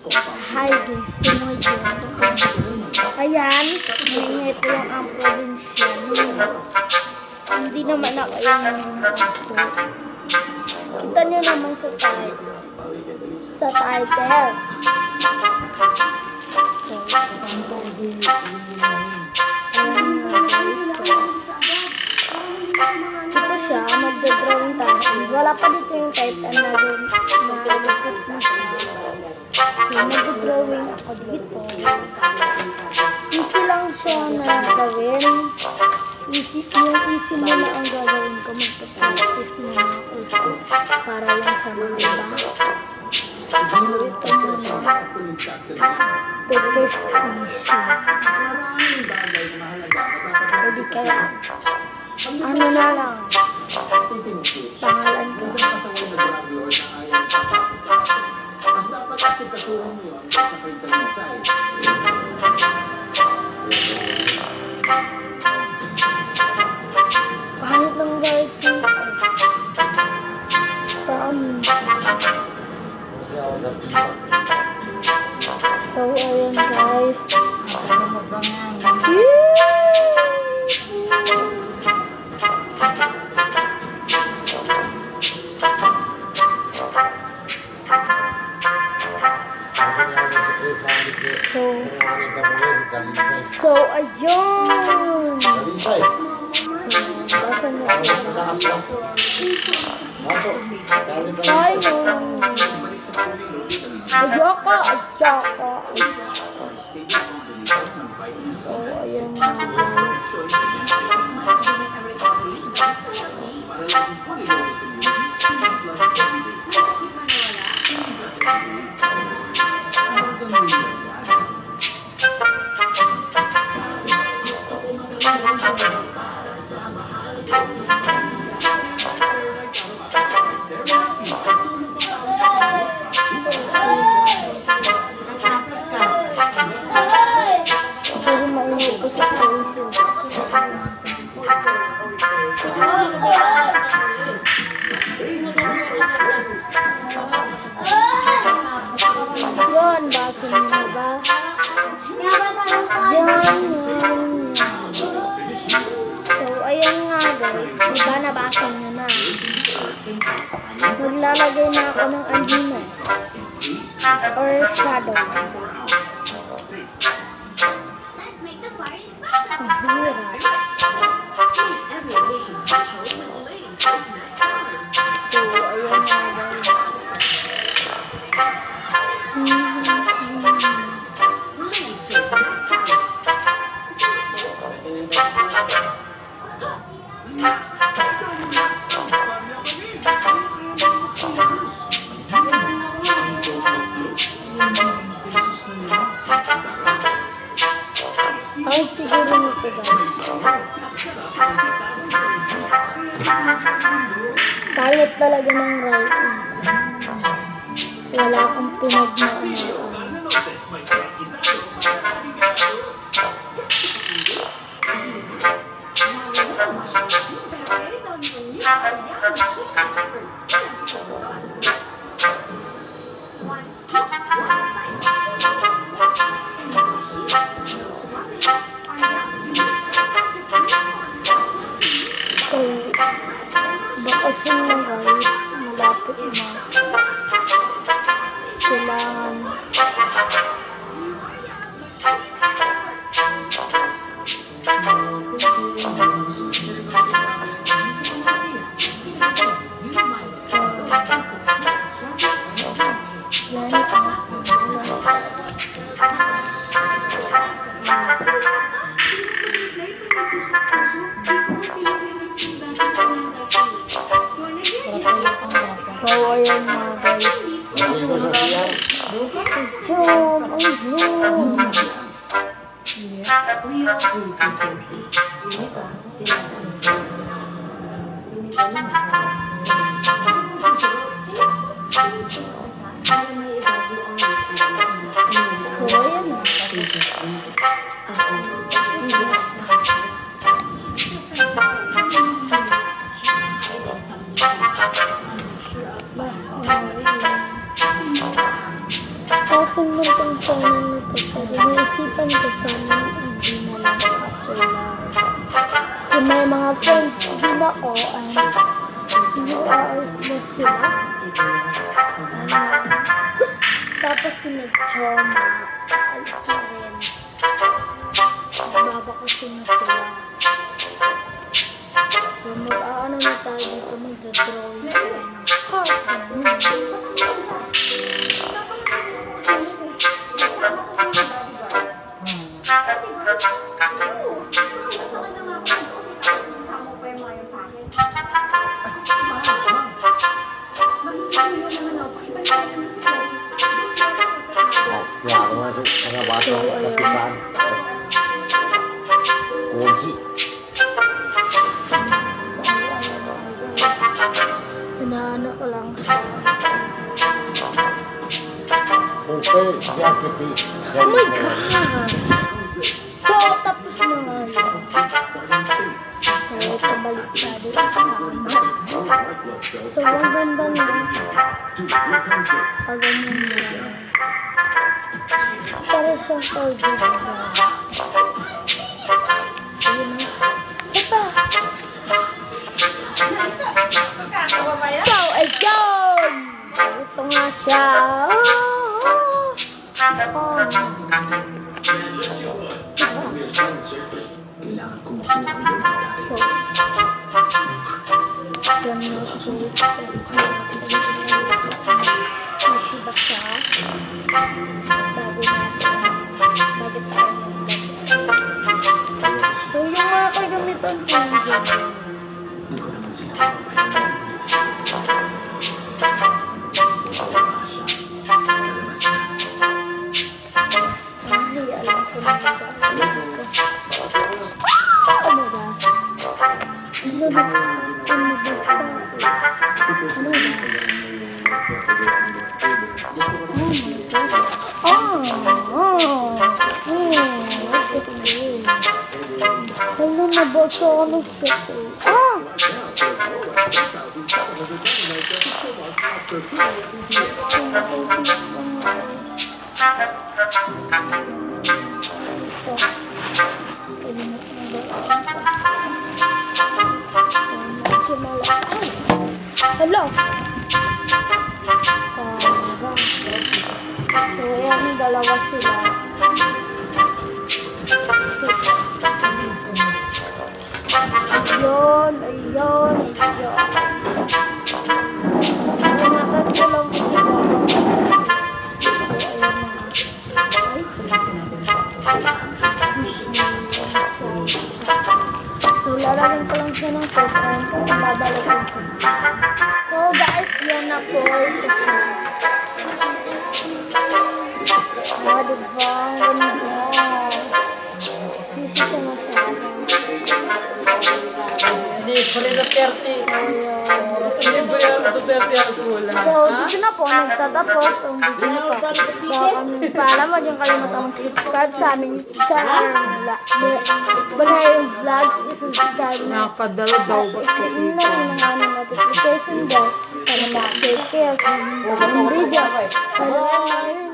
Hi guys, sino yun? Ayan, ngayon po yung ang probinsya. Hindi naman ako yung aso. Kita nyo naman sa title. So, ayan nga guys. Ito siya, magdodrawing tayo. Wala pa dito yung type na nalulupot na siya. So, mag-drawing ako dito. Easy lang siya na gawin. Easy mo na ang gagawin ko. Magpa-practice mo na ako para lang sa mga iba. Ito muna. The first issue. Pwede kaya. Ano na lang. Pangalan ko. Mas dapat kasi katulong mo yun sa pagkalisay. Pangit lang guys. So, ayun guys. So, ayun. Basta na tayo. Ayoko. So, ayun. Pero mainit ko sa puso. Yun, baso mo na ba? Yun. So, ayun nga guys. Diba nabasa nyo na? Maglalagay na ako ng anino. Or shadow. Ay, siguro nito ba? Pangit talaga ng writing. Wala akong pinagmaamaan. Bakasyon na guys, malapit na. Kailangan so, ayan na guys. akin lang itong channel nito. Pero naisipan ko sana hindi na lang kapula. So may mga friends, hindi na o ay URs na sila. Tapos si Medjoma, alis na rin. Babakasin na sila. So mag-aano na tayo dito, mag-drawing tayo ng heart. Ya, masuk mga bata kapitan. Kunci. Inaano ko lang siya. Okay, jaketi. Oh my God! So, tapos na nga yun. So, pabalik na din So, ang ganda na. Paganyan siya. Para siyang Audi. Ayun na. Ito. So, ayun! Ito nga siya. Yan na sulit. Masiba siya. Bago natin. Bago tayo maglagay. So, yung mga kagamitan ko yun. Ay, alam ko na ito. Oh my gosh. Ano ba? Ano ba? Ano ba? Ano na ba sa ano siya? Hello. So, ayan yung dalawa sila. Ayun, ayun, ayun. Pinakat ko lang sila. So, lalagyan ko lang siya ng program kung babalikan siya. So, guys, yan na po. Ito siya. Diba? Ganda. Hindi siya masyado. Hindi, pala na 30. Hindi ba yan? 30 ang kulang. So, dito na po, nagtatapos ang video na po. So, paalam, huwag yung kalimutan mag-subscribe sa aming channel. Bagay yung vlogs, isubscribe na. Nakakadala daw ba ito? Yun lang yung mga notification bell para ma-update kayo sa mga video. Para